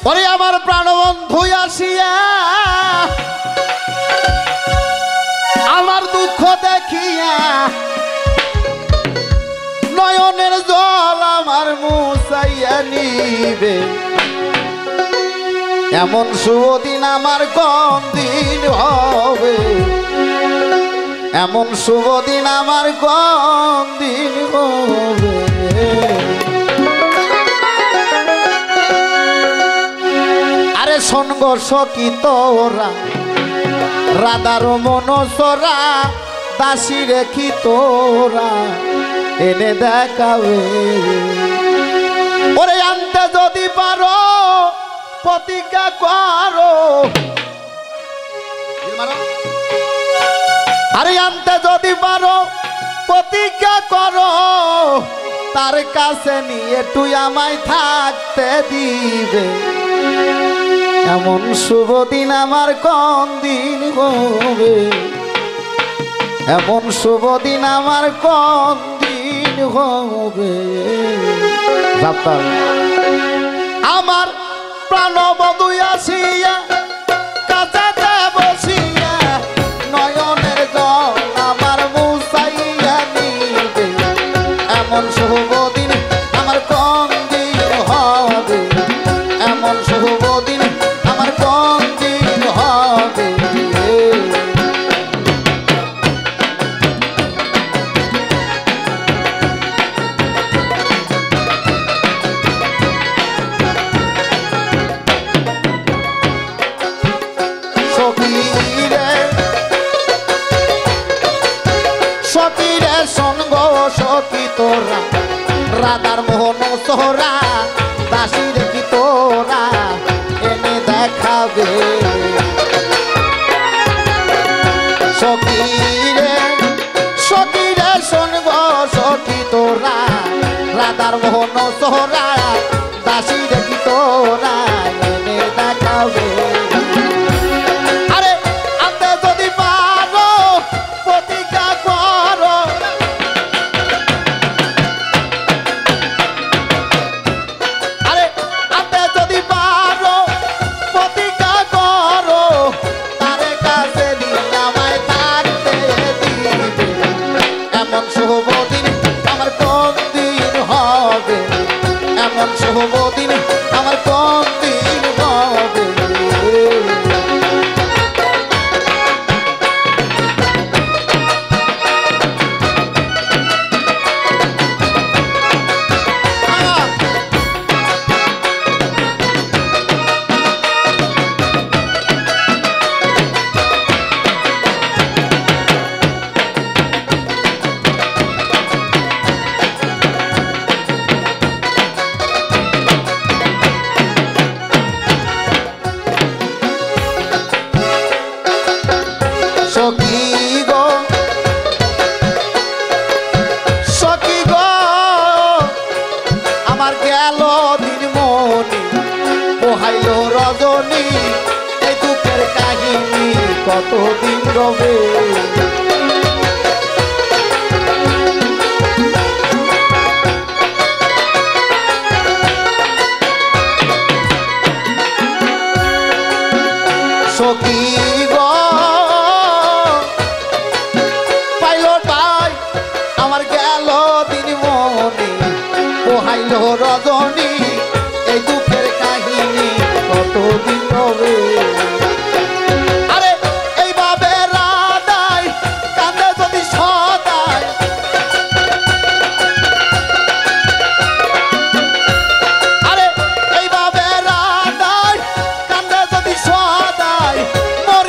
ওরে আমার প্রাণবন্ধু আসিয়া আমার দুঃখ দেখিয়া নয়নের জল আমার মুছাইয়া নিবে এমন শুভ দিন আমার কোন দিন হবে এমন শুভ দিন আমার কোন দিন হবে আরে শোন গো সখী তোরা রাধার মনসরা দাসী রেখি তোরা এনে দেখাবে ওরে আনতে যদি পারো প্রতিজ্ঞা করো আরে আনতে যদি পারো প্রতিজ্ঞা করো তার কাছে নিয়ে তুই আমায় থাকতে দিবে এমন শুভ দিন আমার কোন দিন হবে এমন শুভ দিন আমার কোন দিন হবে আমার প্রাণবধূ আসিয়া কাছে বসিয়া নয়নের জল আমার মুছাইয়া নিবে এমন শুভ দিন আমার কোন দিন হবে এমন শুভ দিন আমার কোন দিন হবে সখীরে সঙ্গ সখী তোরা রাধার মোহন সোহরা দাসী রেখি তোরা এনে দেখাবে সখীরে সখীরে সঙ্গ সখী তোরা রাধার মোহন সোহরা দাসী রেখি তোরা এনে দেখাবে শুভ দিন আমার কোন দিন হবে সখী গো আমার গেল দিন মনি পোহাইল রজনী এই দুঃখের কাহিনী কতদিন রবে সখী গো আমার গেল দিন মনি পোহাইল রজনী এই দুঃখের কাহিনী কতদিন হবে আরে এইভাবে রাধায় কান্দে যদি সদায় আরে এইভাবে রাধায় কান্দে যদি সদায় মোর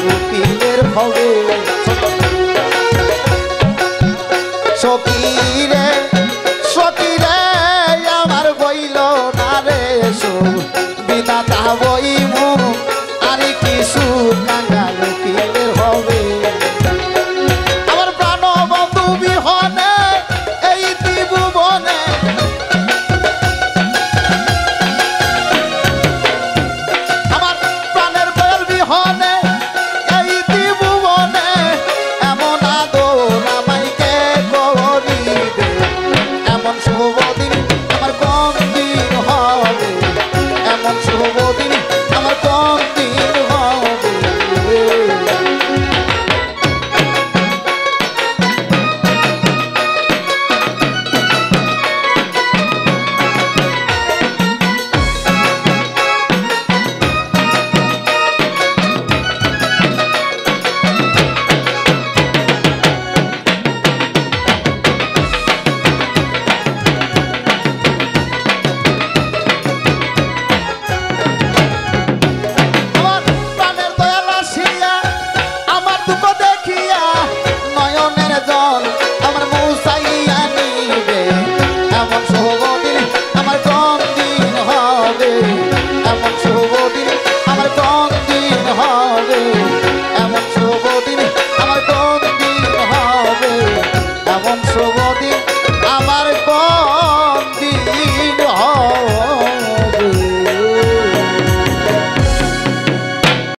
রুটিনের ভবে সখী রে